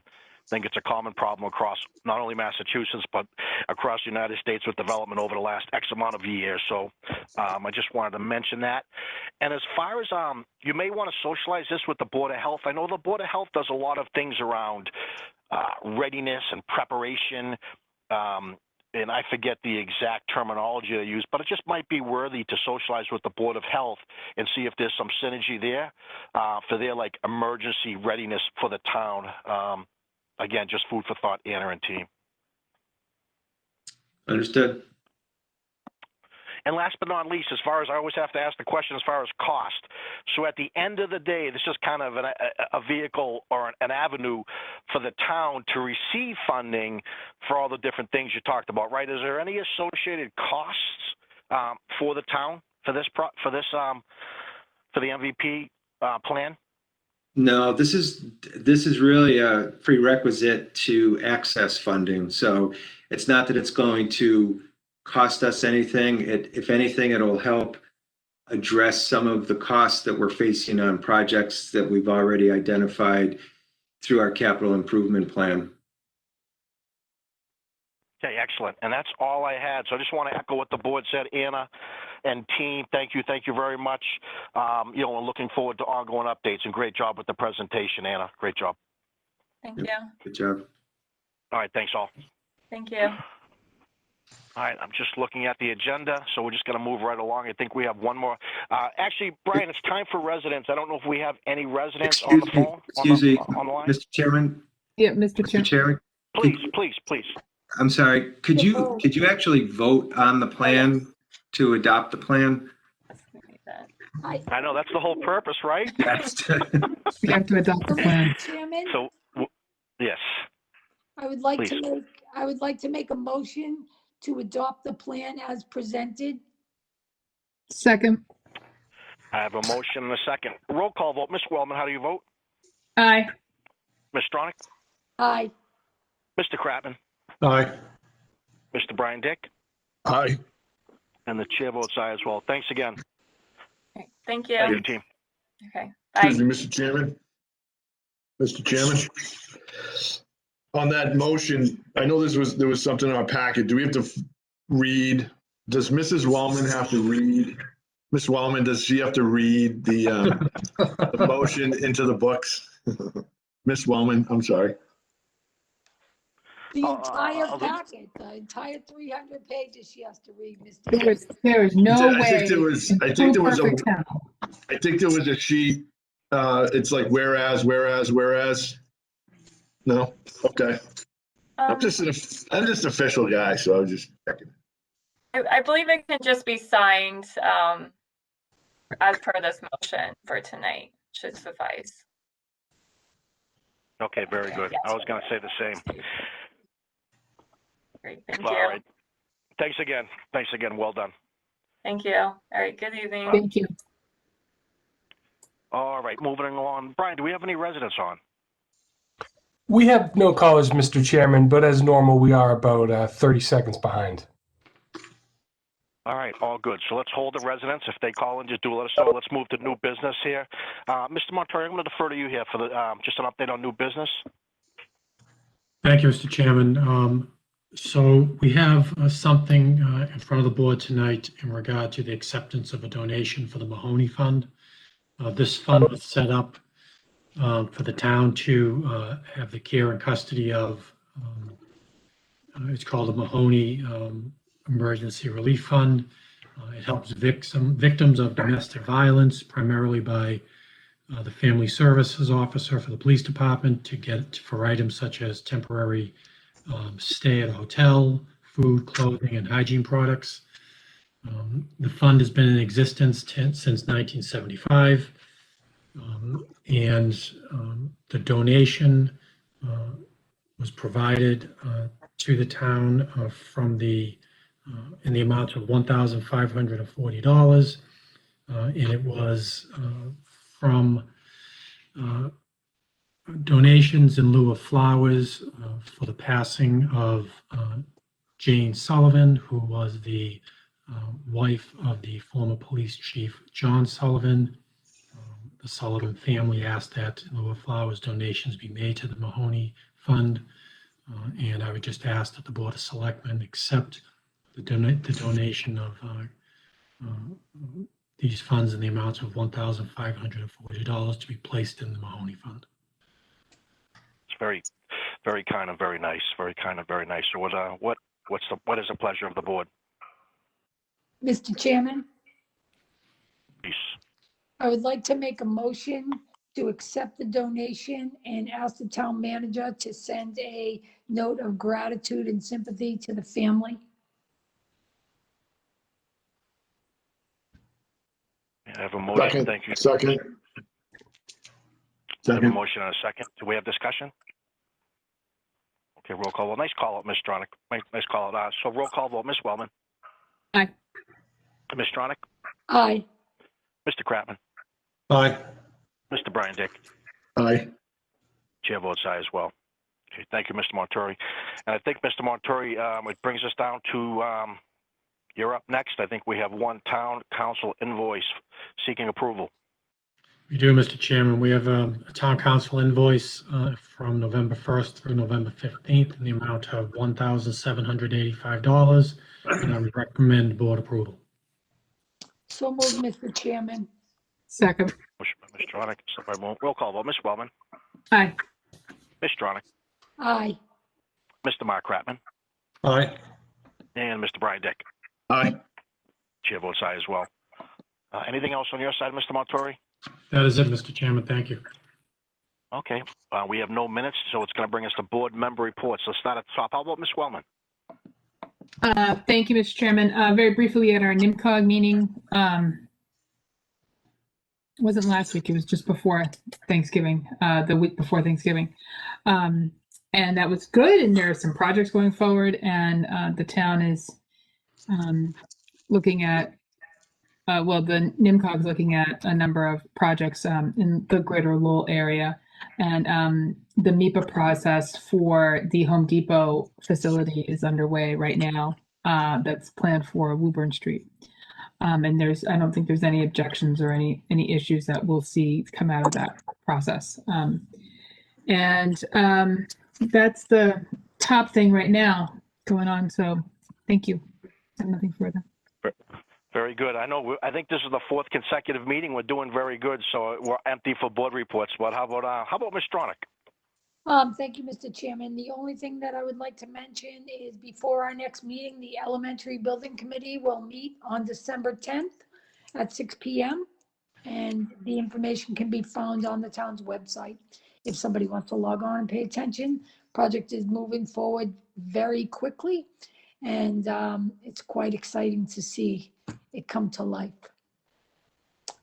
think it's a common problem across not only Massachusetts, but across the United States with development over the last X amount of years. So I just wanted to mention that. And as far as you may want to socialize this with the Board of Health. I know the Board of Health does a lot of things around readiness and preparation. And I forget the exact terminology they use, but it just might be worthy to socialize with the Board of Health and see if there's some synergy there for their like emergency readiness for the town. Again, just food for thought, Anna and team. Understood. And last but not least, as far as I always have to ask the question as far as cost. So at the end of the day, this is kind of a vehicle or an avenue for the town to receive funding for all the different things you talked about, right? Is there any associated costs for the town for the MVP plan? No, this is really a prerequisite to access funding. So it's not that it's going to cost us anything. If anything, it'll help address some of the costs that we're facing on projects that we've already identified through our capital improvement plan. Okay, excellent. And that's all I had. So I just want to echo what the board said. Anna and team, thank you very much. You know, we're looking forward to ongoing updates, and great job with the presentation, Anna. Great job. Thank you. Good job. All right, thanks all. Thank you. All right, I'm just looking at the agenda, so we're just going to move right along. I think we have one more. Actually, Brian, it's time for residents. I don't know if we have any residents on the phone. Excuse me, on the line. Mr. Chairman. Yeah, Mr. Chairman. Please. I'm sorry. Could you actually vote on the plan to adopt the plan? I know that's the whole purpose, right? We have to adopt the plan. Chairman, So, yes. I would like Please. to make a motion to adopt the plan as presented. Second. I have a motion and a second. Roll call vote. Ms. Wellman, how do you vote? Aye. Ms. Stronach? Aye. Mr. Kratman? Aye. Mr. Brian Dick? Aye. And the chair votes aye as well. Thanks again. Okay, thank you. Thank you, team. Okay. Bye. Excuse me, Mr. Chairman. Mr. Chairman, on that motion, I know there was something in our packet. Do we have to read? Does Mrs. Wellman have to read? Ms. Wellman, does she have to read the motion into the books? Miss Wellman, I'm sorry. The entire packet, the entire 300 pages she has to read, Mr. There is no way. I think there was a sheet. It's like whereas. No? Okay. I'm just an official guy, so I was just checking. I believe it can just be signed as per this motion for tonight. Should suffice. Okay, very good. I was going to say the same. Great. Thank you. All right. Thanks again. Well done. Thank you. All right. Good evening. Thank you. All right, moving along. Brian, do we have any residents on? We have no callers, Mr. Chairman, but as normal, we are about 30 seconds behind. All right, all good. So let's hold the residents. If they call in, just let us know. Let's move to new business here. Mr. Montori, I'm going to defer to you here for the just an update on new business. Thank you, Mr. Chairman. So we have something in front of the board tonight in regard to the acceptance of a donation for the Mahoney Fund. This fund was set up for the town to have the care and custody of. It's called the Mahoney Emergency Relief Fund. It helps victims of domestic violence, primarily by the Family Services Officer for the Police Department, to get for items such as temporary stay at a hotel, food, clothing, and hygiene products. The fund has been in existence since 1975, and the donation was provided to the town from in the amount of $1,540, and it was from donations in lieu of flowers for the passing of Jane Sullivan, who was the wife of the former police chief John Sullivan. The Sullivan family asked that in lieu of flowers, donations be made to the Mahoney Fund. And I would just ask that the Board of Selectmen accept the donation of these funds in the amount of $1,540 to be placed in the Mahoney Fund. It's very, very kind and very nice. Very kind and very nice. So what is the pleasure of the board? Mr. Chairman, Please. I would like to make a motion to accept the donation and ask the town manager to send a note of gratitude and sympathy to the family. I have a motion. Second. Thank you. Second. I have a motion and a second. Do we have discussion? Okay, roll call. Well, nice call out, Ms. Stronach. Nice call out. So roll call vote, Ms. Wellman. Aye. Ms. Stronach. Aye. Mr. Kratman. Aye. Mr. Brian Dick. Aye. Chair votes aye as well. Okay, thank you, Mr. Montori. And I think, Mr. Montori, it brings us down to, you're up next. I think we have one town council invoice seeking approval. We do, Mr. Chairman. We have a town council invoice from November 1st through November 15th in the amount of $1,785, and I would recommend board approval. So moved, Mr. Chairman. Second. Motion by Ms. Stronach, second by roll call vote. Ms. Wellman. Aye. Ms. Stronach. Aye. Mr. Mark Kratman. Aye. And Mr. Brian Dick. Aye. Chair votes aye as well. Anything else on your side, Mr. Montori? That is it, Mr. Chairman. Thank you. Okay. We have no minutes, so it's going to bring us to board member reports. Let's start at the top. How about Ms. Wellman? Thank you, Mr. Chairman. Very briefly, we had our NIMCOG meeting. It wasn't last week. It was just before Thanksgiving, the week before Thanksgiving. And that was good. And there are some projects going forward. And the town is looking at, the NIMCOG is looking at a number of projects in the greater Lowell area. And the MIPA process for the Home Depot facility is underway right now. That's planned for Woburn Street. And I don't think there's any objections or any issues that we'll see come out of that process. That's the top thing right now going on. So thank you. I have nothing further. Very good. I think this is the fourth consecutive meeting. We're doing very good. So we're empty for board reports. But how about Ms. Stronach? Thank you, Mr. Chairman. The only thing that I would like to mention is before our next meeting, the Elementary Building Committee will meet on December 10th at 6 p.m. And the information can be found on the town's website. If somebody wants to log on and pay attention, project is moving forward very quickly. And it's quite exciting to see it come to life,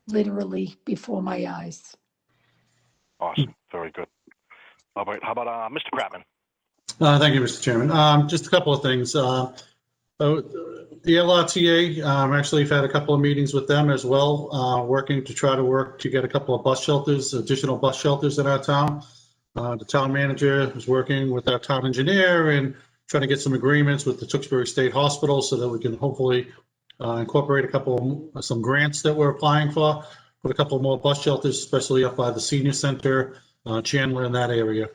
literally before my eyes. Awesome. Very good. All right. How about Mr. Kratman? Thank you, Mr. Chairman. Just a couple of things. The LRTA, actually have had a couple of meetings with them as well, working to get a couple of bus shelters, additional bus shelters in our town. The town manager is working with our town engineer and trying to get some agreements with the TEWKSBURY State Hospital so that we can hopefully incorporate some grants that we're applying for, put a couple more bus shelters, especially up by the senior center, Chandler in that area.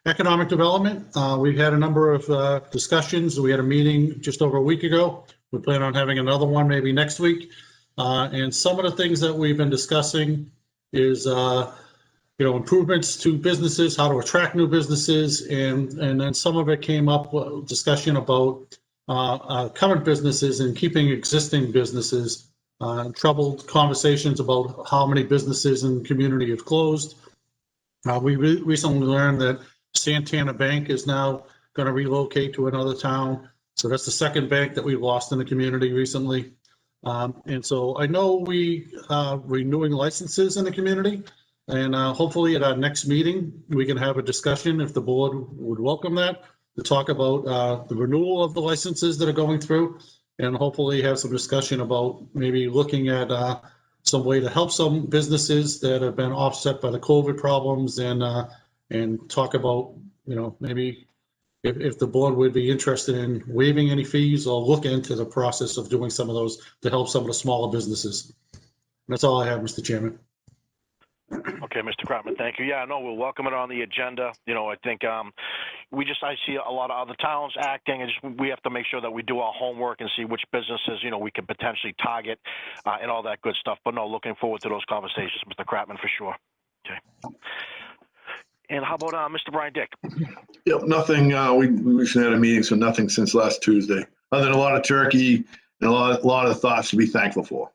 Economic development, we've had a number of discussions. We had a meeting just over a week ago. We plan on having another one maybe next week. And some of the things that we've been discussing is, improvements to businesses, how to attract new businesses. And then some of it came up discussion about current businesses and keeping existing businesses, troubled conversations about how many businesses in the community have closed. We recently learned that Santana Bank is now going to relocate to another town. So that's the second bank that we've lost in the community recently. And so I know we are renewing licenses in the community, and hopefully at our next meeting, we can have a discussion, if the board would welcome that, to talk about the renewal of the licenses that are going through, and hopefully have some discussion about maybe looking at some way to help some businesses that have been offset by the COVID problems, and talk about, you know, maybe if the board would be interested in waiving any fees or look into the process of doing some of those to help some of the smaller businesses. That's all I have, Mr. Chairman. Okay, Mr. Kratman, thank you. Yeah, no, we'll welcome it on the agenda. You know, I think I see a lot of other towns acting, and we have to make sure that we do our homework and see which businesses, you know, we can potentially target and all that good stuff. But no, looking forward to those conversations, Mr. Kratman, for sure. Okay. And how about Mr. Brian Dick? Yep, nothing. We recently had a meeting, so nothing since last Tuesday, other than a lot of turkey and a lot of thoughts to be thankful for.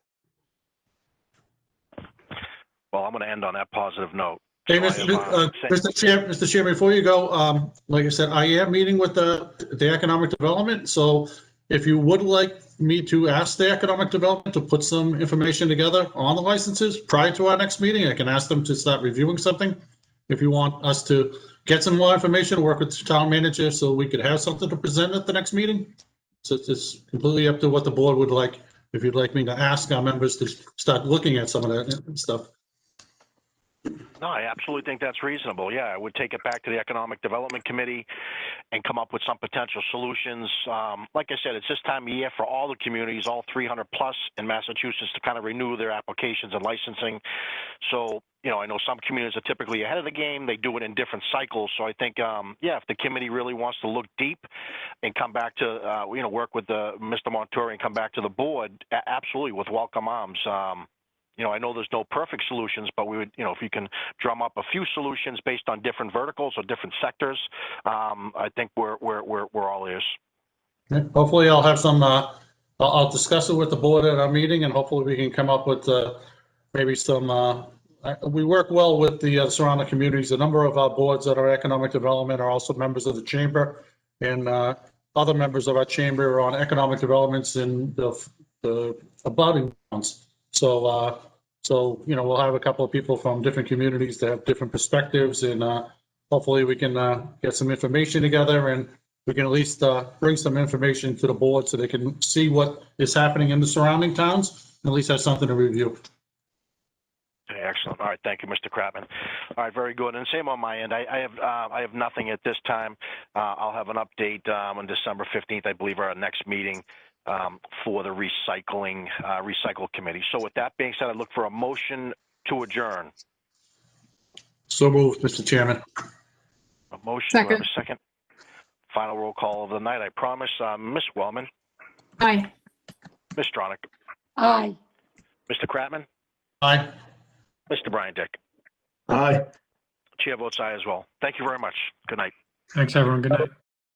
Well, I'm going to end on that positive note. Hey, So Mr. Chairman, before you go, like I said, I am meeting with the economic development. So if you would like me to ask the economic development to put some information together on the licenses prior to our next meeting, I can ask them to start reviewing something. If you want us to get some more information, work with the town manager so we could have something to present at the next meeting. So it's completely up to what the board would like. If you'd like me to ask our members to start looking at some of that stuff. No, I absolutely think that's reasonable. Yeah, I would take it back to the Economic Development Committee and come up with some potential solutions. Like I said, it's this time of year for all the communities, all 300 plus in Massachusetts, to kind of renew their applications and licensing. So, you know, I know some communities are typically ahead of the game. They do it in different cycles. So I think, yeah, if the committee really wants to look deep and come back to, you know, work with Mr. Montori and come back to the board, absolutely, with welcome arms. You know, I know there's no perfect solutions, but we would, you know, if you can drum up a few solutions based on different verticals or different sectors, I think we're all ears. Hopefully I'll have some, I'll discuss it with the board at our meeting, and hopefully we can come up with maybe some, we work well with the surrounding communities. A number of our boards that are economic development are also members of the chamber, and other members of our chamber are on economic developments in the abutting towns. So, you know, we'll have a couple of people from different communities that have different perspectives, and hopefully we can get some information together, and we can at least bring some information to the board so they can see what is happening in the surrounding towns, and at least have something to review. Okay, excellent. All right, thank you, Mr. Kratman. All right, very good. And same on my end. I have nothing at this time. I'll have an update on December 15th, I believe, our next meeting. For the recycle committee. So with that being said, I look for a motion to adjourn. So moved, Mr. Chairman. A motion. Second. Do I have a second? Final roll call of the night, I promise. Ms. Wellman. Aye. Ms. Stronach. Aye. Mr. Kratman. Aye. Mr. Brian Dick. Aye. Chair votes aye as well. Thank you very much. Good night. Thanks, everyone. Good night.